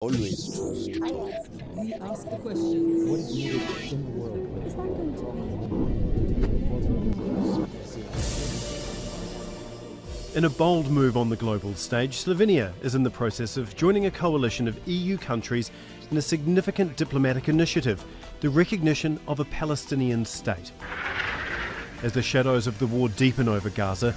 Always trust. We ask the question, what is needed in the world? Is that going to be? In a bold move on the global stage, Slovenia is in the process of joining a coalition of EU countries in a significant diplomatic initiative, the recognition of a Palestinian state. As the shadows of the war deepen over Gaza,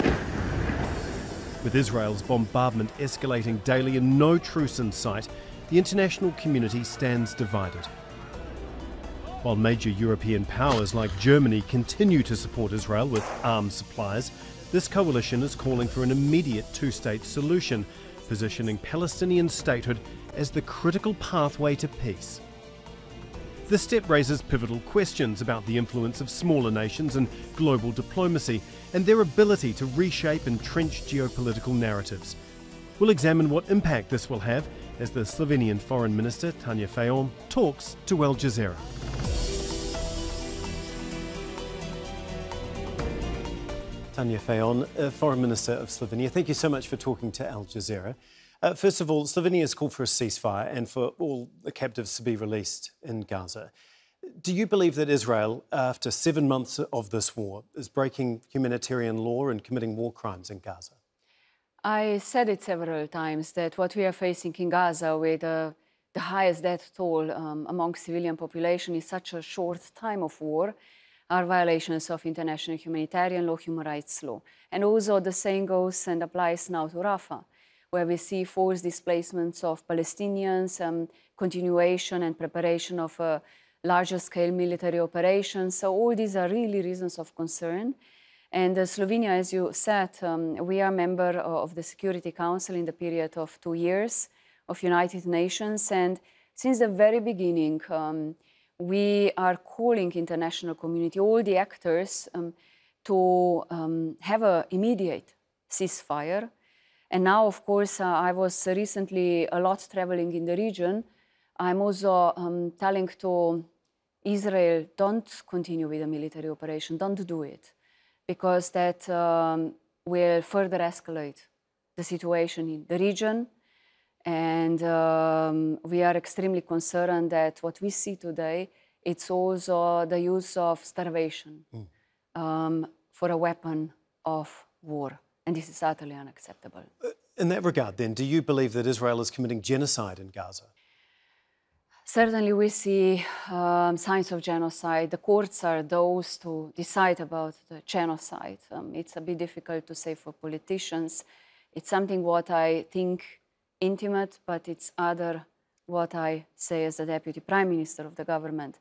with Israel's bombardment escalating daily and no truce in sight, the international community stands divided. While major European powers like Germany continue to support Israel with arms supplies, this coalition is calling for an immediate two-state solution, positioning Palestinian statehood as the critical pathway to peace. This step raises pivotal questions about the influence of smaller nations in global diplomacy and their ability to reshape entrenched geopolitical narratives. We'll examine what impact this will have as the Slovenian Foreign Minister, Tanja Fajon, talks to Al Jazeera. Tanja Fajon, Foreign Minister of Slovenia, thank you so much for talking to Al Jazeera. First of all, Slovenia has called for a ceasefire and for all the captives to be released in Gaza. Do you believe that Israel, after 7 months of this war, is breaking humanitarian law and committing war crimes in Gaza? I said it several times that what we are facing in Gaza with the highest death toll among civilian population in such a short time of war are violations of international humanitarian law, human rights law. And also the same goes and applies now to Rafah, where we see forced displacements of Palestinians, continuation and preparation of larger scale military operations. So all these are really reasons of concern. And Slovenia, as you said, we are a member of the Security Council in the period of 2 years of United Nations. And since the very beginning, we are calling international community, all the actors, to have an immediate ceasefire. And now, of course, I was recently a lot traveling in the region. I'm also telling to Israel, don't continue with the military operation, don't do it, because that will further escalate the situation in the region. And we are extremely concerned that what we see today, it's also the use of starvation for a weapon of war. And this is utterly unacceptable. In that regard, then, do you believe that Israel is committing genocide in Gaza? Certainly we see signs of genocide. The courts are those to decide about the genocide. It's a bit difficult to say for politicians. It's something what I think intimate, but it's other what I say as the Deputy Prime Minister of the government.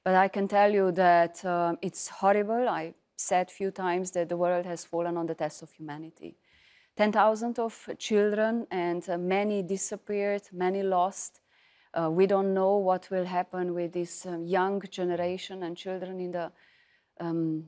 But I can tell you that it's horrible. I said a few times that the world has fallen on the test of humanity. 10,000 of children and many disappeared, many lost. We don't know what will happen with this young generation and children in the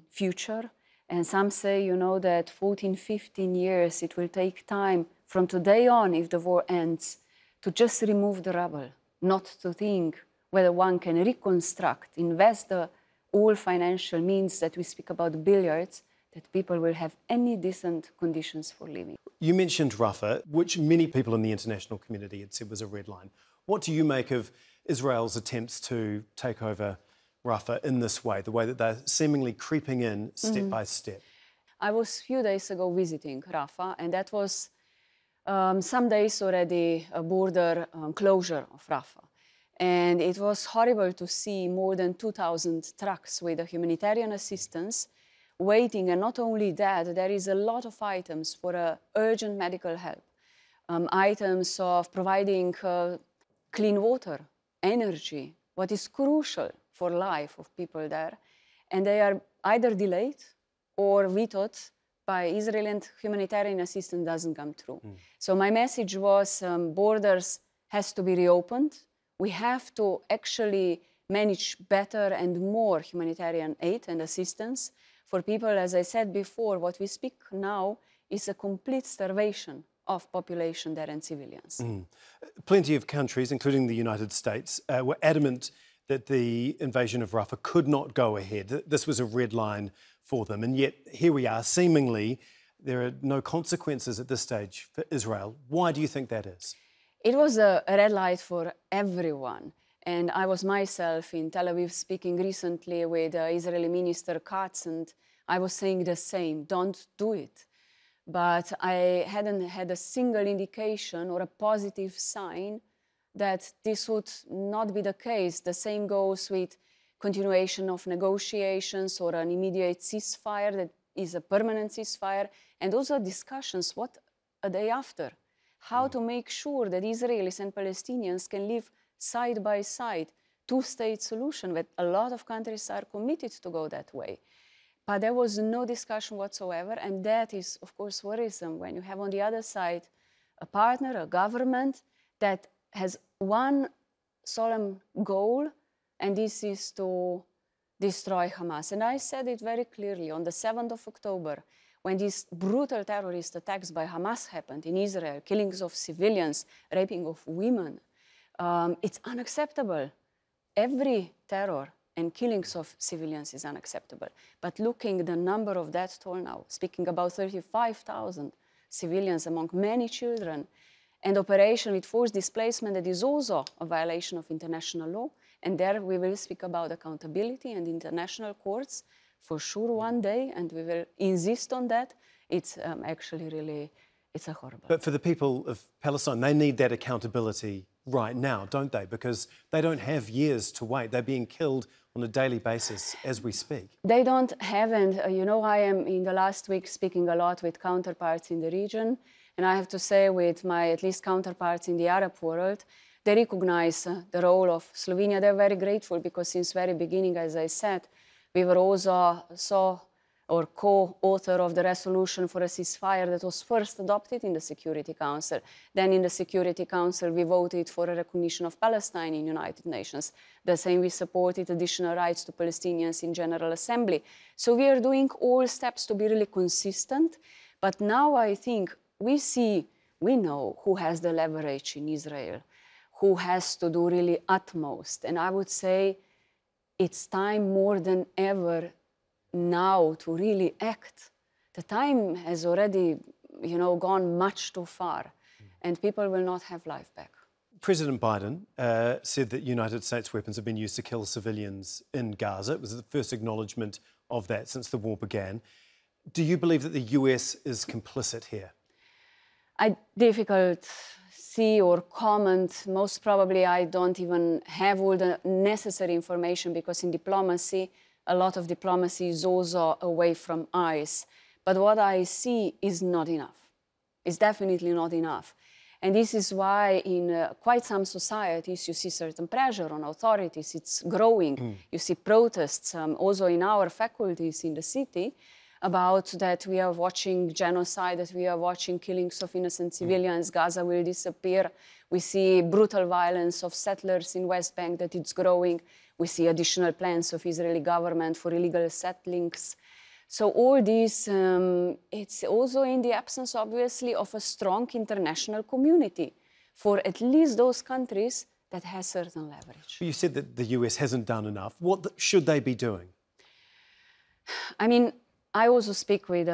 future. And some say, you know, that 14, 15 years it will take time from today on, if the war ends, to just remove the rubble, not to think whether one can reconstruct, invest the all financial means that we speak about billiards, that people will have any decent conditions for living. You mentioned Rafah, which many people in the international community had said was a red line. What do you make of Israel's attempts to take over Rafah in this way, the way that they're seemingly creeping in step by step? I was a few days ago visiting Rafah, and that was some days already a border closure of Rafah. And it was horrible to see more than 2,000 trucks with the humanitarian assistance waiting. And not only that, there is a lot of items for urgent medical help, items of providing clean water, energy, what is crucial for life of people there. And they are either delayed or vetoed by Israel, and humanitarian assistance doesn't come through. So my message was borders has to be reopened. We have to actually manage better and more humanitarian aid and assistance for people. As I said before, what we speak now is a complete starvation of population there and civilians. Plenty of countries, including the United States, were adamant that the invasion of Rafah could not go ahead. This was a red line for them. And yet here we are, seemingly there are no consequences at this stage for Israel. Why do you think that is? It was a red light for everyone. And I was myself in Tel Aviv speaking recently with Israeli Minister Katz, and I was saying the same, don't do it. But I hadn't had a single indication or a positive sign that this would not be the case. The same goes with continuation of negotiations or an immediate ceasefire that is a permanent ceasefire, and also discussions, what a day after, how to make sure that Israelis and Palestinians can live side by side, two-state solution, that a lot of countries are committed to go that way. But there was no discussion whatsoever, and that is, of course, worrisome when you have on the other side a partner, a government that has one solemn goal, and this is to destroy Hamas. And I said it very clearly on the 7th of October, when these brutal terrorist attacks by Hamas happened in Israel, killings of civilians, raping of women, it's unacceptable. Every terror and killings of civilians is unacceptable. But looking at the number of death toll now, speaking about 35,000 civilians among many children, and operation with forced displacement that is also a violation of international law. And there we will speak about accountability and international courts for sure one day, and we will insist on that. It's actually really, it's a horrible. But for the people of Palestine, they need that accountability right now, don't they? Because they don't have years to wait. They're being killed on a daily basis as we speak. They don't have, and you know, I am in the last week speaking a lot with counterparts in the region, and I have to say with my at least counterparts in the Arab world, they recognize the role of Slovenia. They're very grateful because since very beginning, as I said, we were also co-author of the resolution for a ceasefire that was first adopted in the Security Council. Then in the Security Council, we voted for a recognition of Palestine in United Nations. The same, we supported additional rights to Palestinians in General Assembly. So we are doing all steps to be really consistent. But now I think we know who has the leverage in Israel, who has to do really utmost. And I would say it's time more than ever now to really act. The time has already, you know, gone much too far, and people will not have life back. President Biden said that United States weapons have been used to kill civilians in Gaza. It was the first acknowledgement of that since the war began. Do you believe that the US is complicit here? Difficult see or comment. Most probably I don't even have all the necessary information, because in diplomacy, a lot of diplomacy is also away from eyes. But what I see is not enough. It's definitely not enough. And this is why in quite some societies you see certain pressure on authorities. It's growing. You see protests also in our faculties in the city about that we are watching genocide, that we are watching killings of innocent civilians. Gaza will disappear. We see brutal violence of settlers in West Bank, that it's growing. We see additional plans of Israeli government for illegal settlings. So all this, it's also in the absence, obviously, of a strong international community for at least those countries that has certain leverage. You said that the US hasn't done enough. What should they be doing? I mean, I also speak with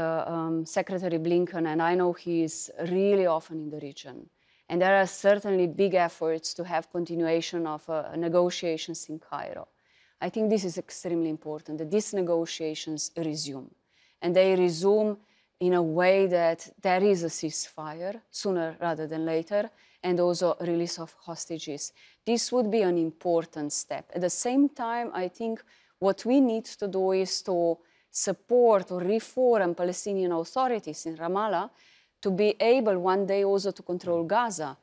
Secretary Blinken, and I know he is really often in the region. And there are certainly big efforts to have continuation of negotiations in Cairo. I think this is extremely important, that these negotiations resume. And they resume in a way that there is a ceasefire sooner rather than later, and also a release of hostages. This would be an important step. At the same time, I think what we need to do is to support or reform Palestinian authorities in Ramallah to be able one day also to control Gaza.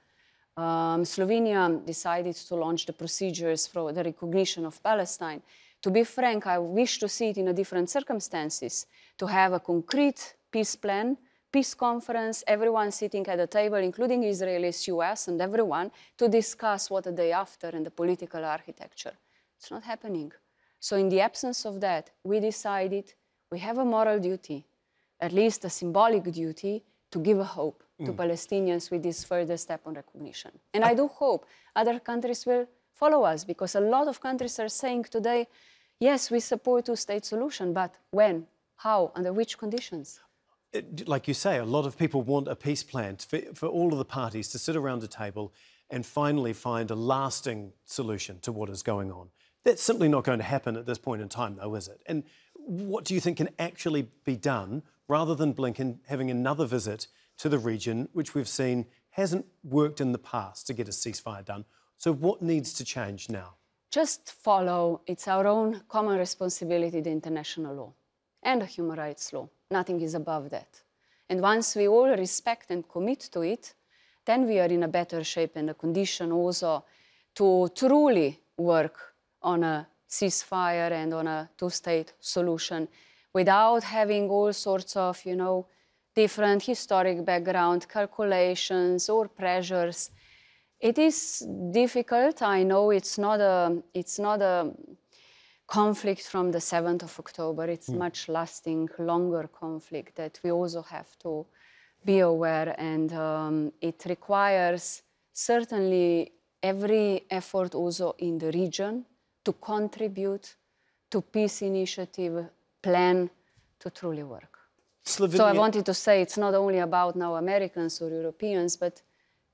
Slovenia decided to launch the procedures for the recognition of Palestine. To be frank, I wish to see it in a different circumstances, to have a concrete peace plan, peace conference, everyone sitting at the table, including Israelis, US, and everyone, to discuss what the day after and the political architecture. It's not happening. So in the absence of that, we decided we have a moral duty, at least a symbolic duty, to give a hope to Palestinians with this further step on recognition. And I do hope other countries will follow us, because a lot of countries are saying today, yes, we support two-state solution, but when, how, under which conditions? Like you say, a lot of people want a peace plan for all of the parties to sit around a table and finally find a lasting solution to what is going on. That's simply not going to happen at this point in time, though, is it? And what do you think can actually be done rather than Blinken having another visit to the region, which we've seen hasn't worked in the past to get a ceasefire done? So what needs to change now? Just follow, it's our own common responsibility, the international law and the human rights law. Nothing is above that. And once we all respect and commit to it, then we are in a better shape and a condition also to truly work on a ceasefire and on a two-state solution without having all sorts of, different historic background calculations or pressures. It is difficult. I know it's not a conflict from the 7th of October. It's much lasting, longer conflict that we also have to be aware, and it requires certainly every effort also in the region to contribute to peace initiative plan to truly work. Slovenia... So I wanted to say it's not only about now Americans or Europeans, but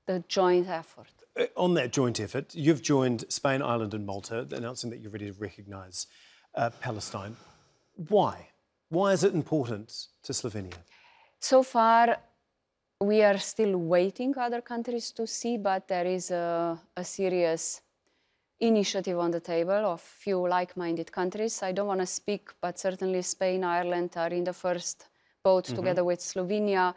the joint effort. On that joint effort, you've joined Spain, Ireland and Malta, announcing that you're ready to recognise Palestine. Why? Why is it important to Slovenia? So far, we are still waiting other countries to see, but there is a serious initiative on the table of few like-minded countries. I don't want to speak, but certainly Spain, Ireland are in the first boat together with Slovenia.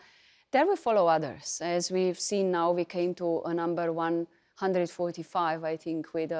There will follow others. As we've seen now, we came to a number 145, I think, with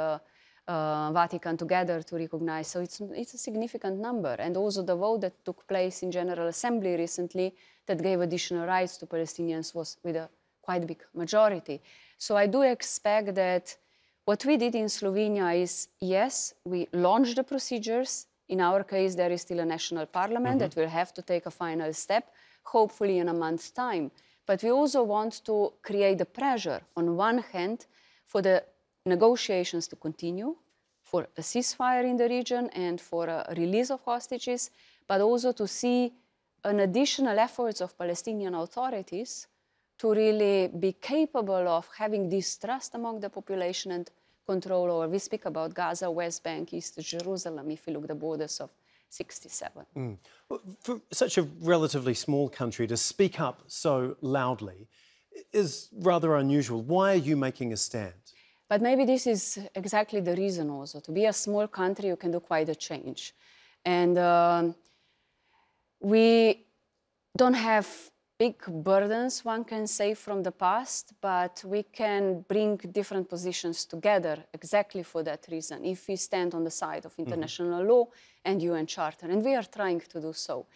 Vatican together to recognize. So it's a significant number. And also the vote that took place in General Assembly recently that gave additional rights to Palestinians was with a quite big majority. So I do expect that what we did in Slovenia is, yes, we launched the procedures. In our case, there is still a national parliament that will have to take a final step, hopefully in a month's time. But we also want to create the pressure, on one hand, for the negotiations to continue, for a ceasefire in the region and for a release of hostages, but also to see an additional efforts of Palestinian authorities to really be capable of having distrust among the population and control over. We speak about Gaza, West Bank, East Jerusalem, if you look at the borders of 67. For such a relatively small country to speak up so loudly is rather unusual. Why are you making a stand? But maybe this is exactly the reason also. To be a small country, you can do quite a change. And we don't have big burdens, one can say, from the past, but we can bring different positions together exactly for that reason, if we stand on the side of international law and UN Charter, and we are trying to do so.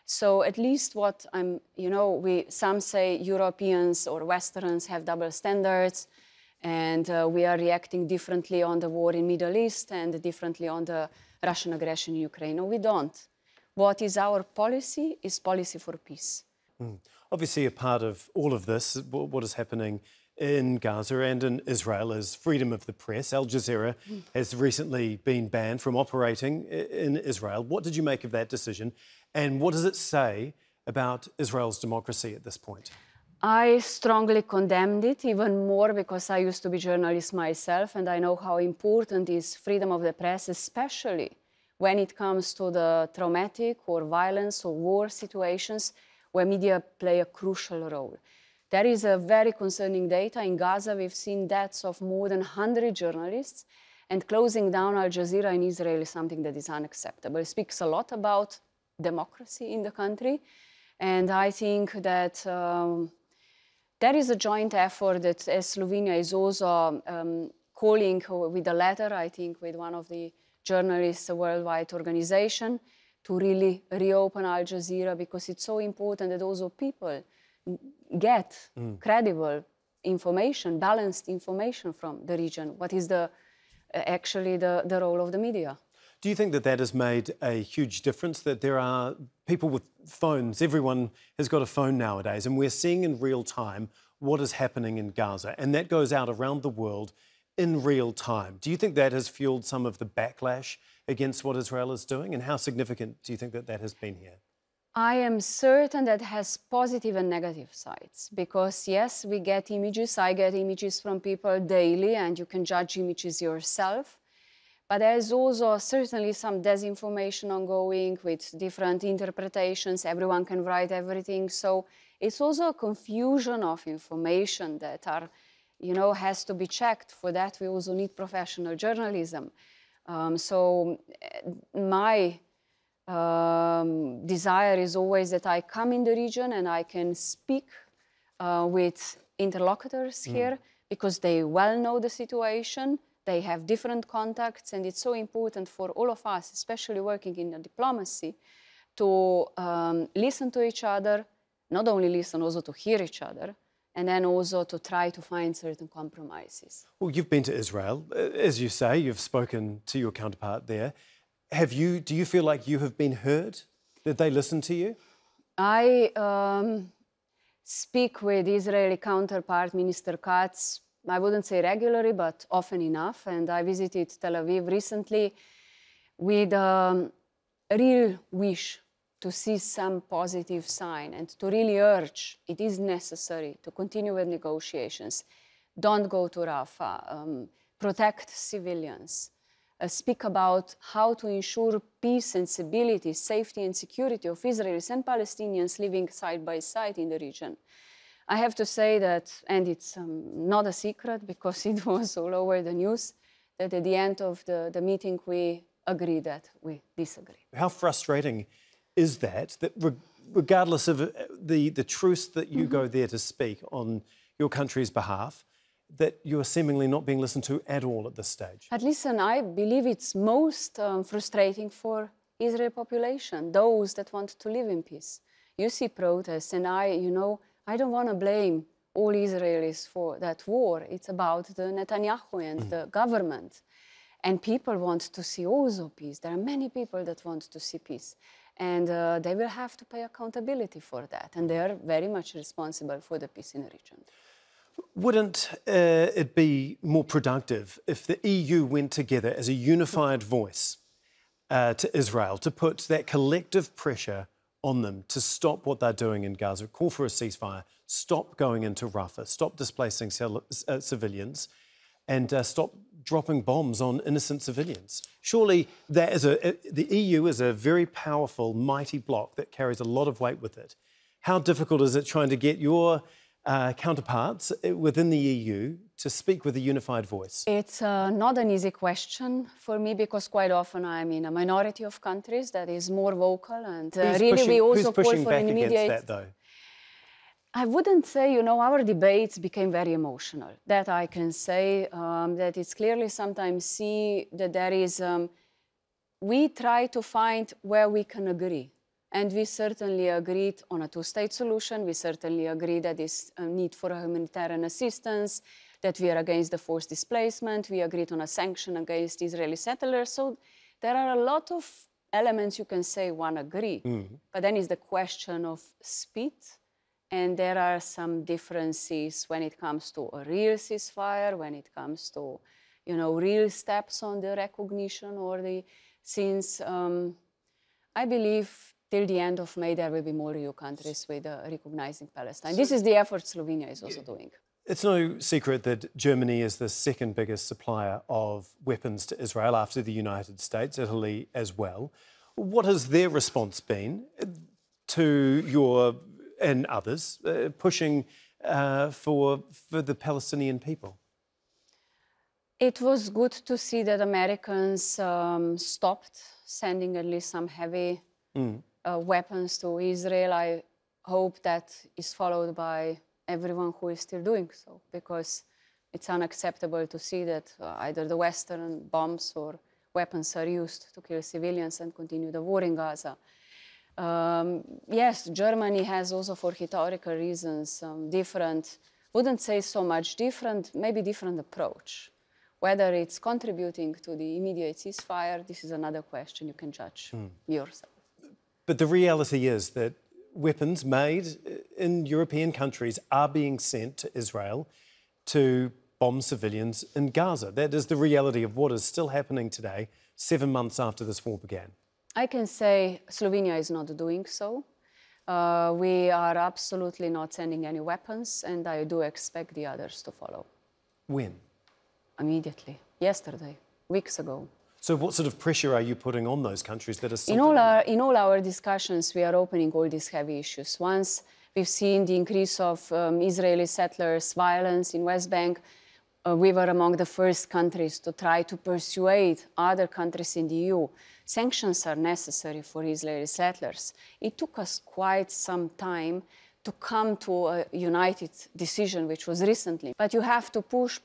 So at least what I'm, some say Europeans or Westerns have double standards, and we are reacting differently on the war in Middle East and differently on the Russian aggression in Ukraine. No, we don't. What is our policy is policy for peace. Obviously, a part of all of this, what is happening in Gaza and in Israel, is freedom of the press. Al Jazeera has recently been banned from operating in Israel. What did you make of that decision? And what does it say about Israel's democracy at this point? I strongly condemned it, even more because I used to be a journalist myself, and I know how important is freedom of the press, especially when it comes to the traumatic or violence or war situations where media play a crucial role. There is a very concerning data. In Gaza, we've seen deaths of more than 100 journalists, and closing down Al Jazeera in Israel is something that is unacceptable. It speaks a lot about democracy in the country, and I think that there is a joint effort that as Slovenia is also calling with a letter, I think, with one of the journalists, a worldwide organization, to really reopen Al Jazeera, because it's so important that also people get credible information, balanced information from the region. What is actually the role of the media? Do you think that that has made a huge difference, that there are people with phones, everyone has got a phone nowadays, and we're seeing in real time what is happening in Gaza, and that goes out around the world in real time? Do you think that has fueled some of the backlash against what Israel is doing, and how significant do you think that that has been here? I am certain that has positive and negative sides because, yes, we get images. I get images from people daily, and you can judge images yourself. But there's also certainly some disinformation ongoing with different interpretations. Everyone can write everything. So it's also a confusion of information that are, has to be checked. For that, we also need professional journalism. So my desire is always that I come in the region and I can speak with interlocutors here because they well know the situation, they have different contacts, and it's so important for all of us, especially working in diplomacy, to listen to each other, not only listen, also to hear each other, and then also to try to find certain compromises. Well, you've been to Israel. As you say, you've spoken to your counterpart there. Do you feel like you have been heard? Did they listen to you? I speak with Israeli counterpart, Minister Katz, I wouldn't say regularly, but often enough. And I visited Tel Aviv recently with a real wish to see some positive sign and to really urge it is necessary to continue with negotiations. Don't go to Rafah. Protect civilians. Speak about how to ensure peace and stability, safety and security of Israelis and Palestinians living side by side in the region. I have to say that, and it's not a secret because it was all over the news, that at the end of the meeting we agreed that we disagree. How frustrating is that regardless of the truce that you go there to speak on your country's behalf, that you are seemingly not being listened to at all at this stage? But listen, I believe it's most frustrating for Israeli population, those that want to live in peace. You see protests, and I don't want to blame all Israelis for that war. It's about the Netanyahu and the government. And people want to see also peace. There are many people that want to see peace. And they will have to pay accountability for that. And they are very much responsible for the peace in the region. Wouldn't it be more productive if the EU went together as a unified voice to Israel to put that collective pressure on them to stop what they're doing in Gaza, call for a ceasefire, stop going into Rafah, stop displacing civilians, and stop dropping bombs on innocent civilians? Surely that the EU is a very powerful, mighty bloc that carries a lot of weight with it. How difficult is it trying to get your counterparts within the EU to speak with a unified voice? It's not an easy question for me because quite often I'm in a minority of countries that is more vocal, and we also call for an immediate... That, though? I wouldn't say, our debates became very emotional. That I can say, that it's clearly sometimes see that there is... we try to find where we can agree. And we certainly agreed on a two-state solution. We certainly agreed that there's a need for a humanitarian assistance, that we are against the forced displacement. We agreed on a sanction against Israeli settlers. So there are a lot of elements you can say one agree. But then is the question of speed. And there are some differences when it comes to a real ceasefire, when it comes to, real steps on the recognition or the... Since I believe till the end of May, there will be more EU countries with recognizing Palestine. This is the effort Slovenia is also doing. It's no secret that Germany is the second biggest supplier of weapons to Israel after the United States, Italy as well. What has their response been to your and others pushing for the Palestinian people? It was good to see that Americans stopped sending at least some heavy weapons to Israel. I hope that is followed by everyone who is still doing so, because it's unacceptable to see that either the Western bombs or weapons are used to kill civilians and continue the war in Gaza. Yes, Germany has also, for historical reasons, different, wouldn't say so much different, maybe different approach. Whether it's contributing to the immediate ceasefire, this is another question you can judge yourself. But the reality is that weapons made in European countries are being sent to Israel to bomb civilians in Gaza. That is the reality of what is still happening today, 7 months after this war began. I can say Slovenia is not doing so. We are absolutely not sending any weapons, and I do expect the others to follow. When? Immediately. Yesterday, weeks ago. So what sort of pressure are you putting on those countries that are still... In all our discussions, we are opening all these heavy issues. Once we've seen the increase of Israeli settlers' violence in West Bank, we were among the first countries to try to persuade other countries in the EU. Sanctions are necessary for Israeli settlers. It took us quite some time to come to a united decision, which was recently. But you have to push,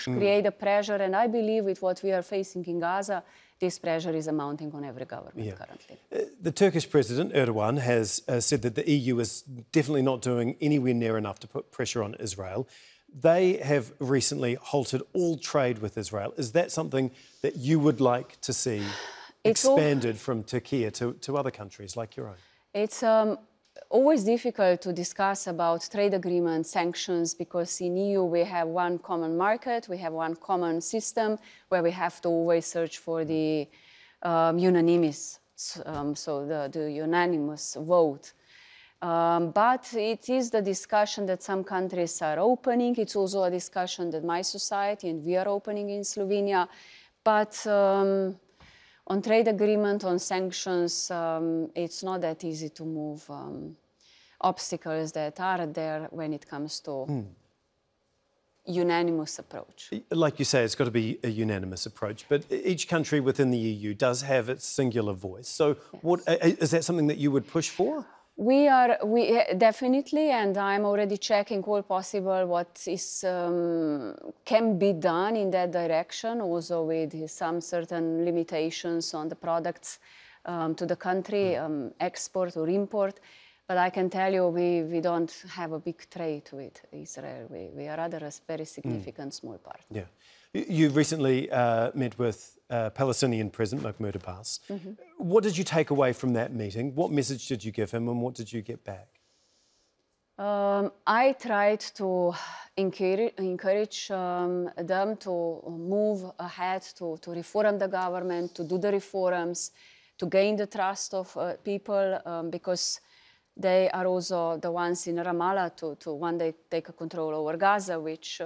create a pressure, and I believe with what we are facing in Gaza, this pressure is mounting on every government currently. The Turkish President, Erdogan, has said that the EU is definitely not doing anywhere near enough to put pressure on Israel. They have recently halted all trade with Israel. Is that something that you would like to see expanded from Turkey to other countries like your own? It's always difficult to discuss about trade agreements, sanctions, because in EU we have one common market, we have one common system where we have to always search for the unanimous, so the unanimous vote. But it is the discussion that some countries are opening. It's also a discussion that my society and we are opening in Slovenia. But on trade agreement, on sanctions, it's not that easy to move obstacles that are there when it comes to unanimous approach. Like you say, it's got to be a unanimous approach, but each country within the EU does have its singular voice. So what, is that something that you would push for? We definitely, and I'm already checking all possible what is can be done in that direction, also with some certain limitations on the products to the country, export or import. But I can tell you, we don't have a big trade with Israel. We are rather a very significant small part. Yeah. You recently met with Palestinian President Mahmoud Abbas. What did you take away from that meeting? What message did you give him and what did you get back? I tried to encourage them to move ahead, to reform the government, to do the reforms, to gain the trust of people, because they are also the ones in Ramallah to one day take control over Gaza, which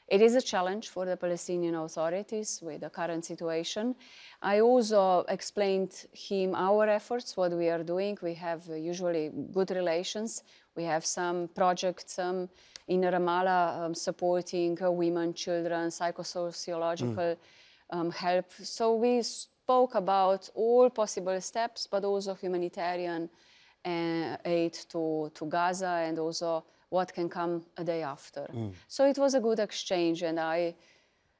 it is a challenge for the Palestinian authorities with the current situation. I also explained him our efforts, what we are doing. We have usually good relations. We have some projects in Ramallah supporting women, children, psychosociological help. So we spoke about all possible steps, but also humanitarian aid to Gaza and also what can come a day after. So it was a good exchange, and I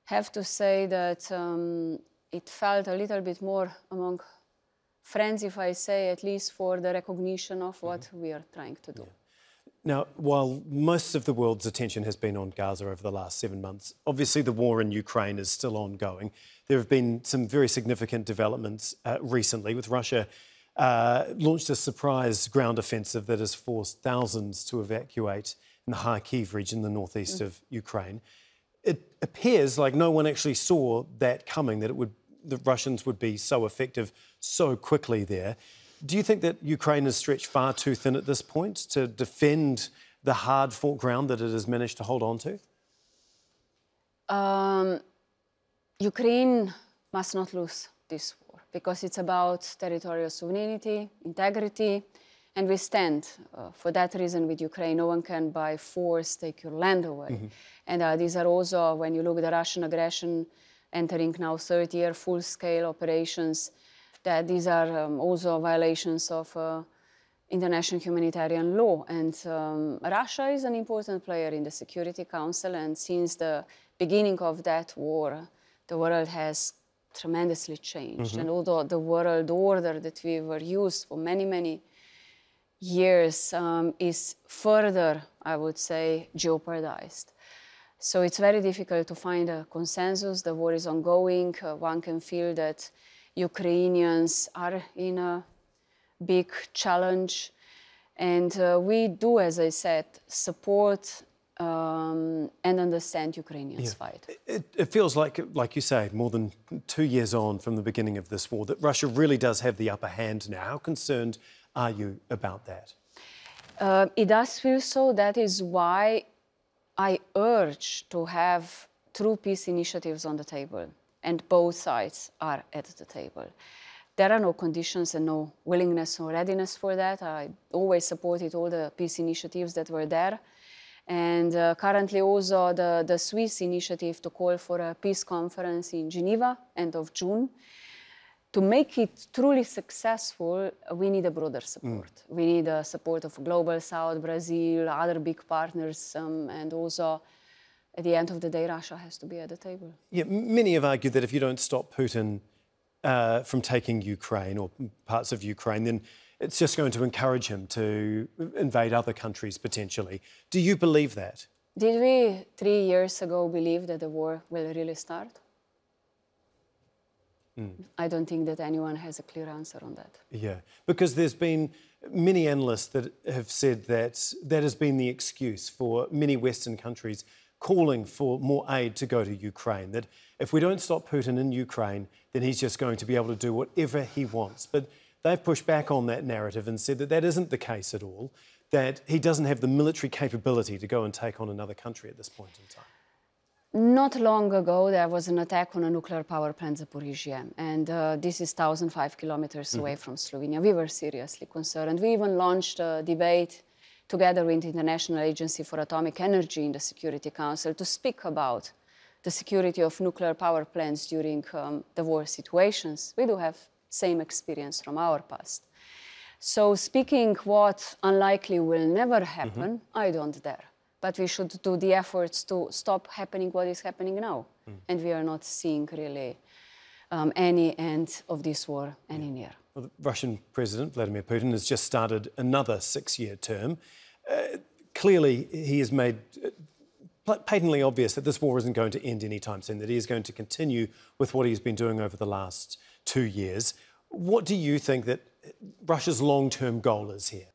have to say that it felt a little bit more among friends, if I say, at least for the recognition of what we are trying to do. Now, while most of the world's attention has been on Gaza over the last 7 months, obviously the war in Ukraine is still ongoing. There have been some very significant developments recently, with Russia launched a surprise ground offensive that has forced thousands to evacuate in the Kharkiv region, the northeast of Ukraine. It appears like no one actually saw that coming, that the Russians would be so effective so quickly there. Do you think that Ukraine is stretched far too thin at this point to defend the hard-fought ground that it has managed to hold on to? Ukraine must not lose this war, because it's about territorial sovereignty, integrity, and we stand for that reason with Ukraine. No one can by force take your land away. And these are also, when you look at the Russian aggression entering now third year, full-scale operations, that these are also violations of international humanitarian law. And Russia is an important player in the Security Council, and since the beginning of that war, the world has tremendously changed. And although the world order that we were used for many, many years is further, I would say, jeopardized. So it's very difficult to find a consensus. The war is ongoing. One can feel that Ukrainians are in a big challenge. And we do, as I said, support and understand Ukrainians' fight. It feels like you say, more than 2 years on from the beginning of this war, that Russia really does have the upper hand now. How concerned are you about that? It does feel so. That is why I urge to have true peace initiatives on the table, and both sides are at the table. There are no conditions and no willingness or readiness for that. I always supported all the peace initiatives that were there. And currently also the Swiss initiative to call for a peace conference in Geneva, end of June. To make it truly successful, we need a broader support. We need the support of Global South, Brazil, other big partners, and also, at the end of the day, Russia has to be at the table. Yeah, many have argued that if you don't stop Putin from taking Ukraine or parts of Ukraine, then it's just going to encourage him to invade other countries potentially. Do you believe that? Did we 3 years ago believe that the war will really start? I don't think that anyone has a clear answer on that. Yeah, because there's been many analysts that have said that that has been the excuse for many Western countries calling for more aid to go to Ukraine, that if we don't stop Putin in Ukraine, then he's just going to be able to do whatever he wants. But they've pushed back on that narrative and said that that isn't the case at all, that he doesn't have the military capability to go and take on another country at this point in time. Not long ago, there was an attack on a nuclear power plant, Zaporizhia, and this is 1,005 kilometers away from Slovenia. We were seriously concerned. We even launched a debate together with the International Agency for Atomic Energy in the Security Council to speak about the security of nuclear power plants during the war situations. We do have same experience from our past. So speaking what unlikely will never happen, I don't dare. But we should do the efforts to stop happening what is happening now. And we are not seeing really any end of this war any near. Well, the Russian President, Vladimir Putin, has just started another 6-year term. Clearly, he has made patently obvious that this war isn't going to end anytime soon, that he is going to continue with what he's been doing over the last 2 years. What do you think that Russia's long-term goal is here?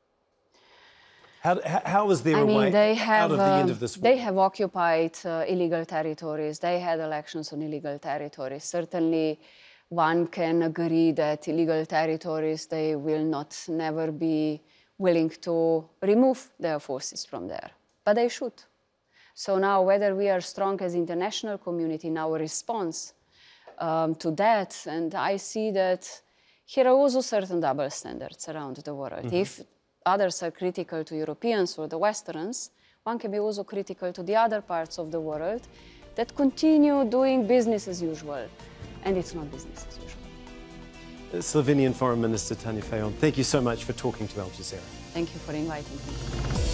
How is there a way out of the end of this war? They have occupied illegal territories. They had elections on illegal territories. Certainly, one can agree that illegal territories, they will not never be willing to remove their forces from there. But they should. So now, whether we are strong as international community in our response to that, and I see that here are also certain double standards around the world. If others are critical to Europeans or the Westerns, one can be also critical to the other parts of the world that continue doing business as usual. And it's not business as usual. Slovenian Foreign Minister Tanja Fajon, thank you so much for talking to Al Jazeera. Thank you for inviting me.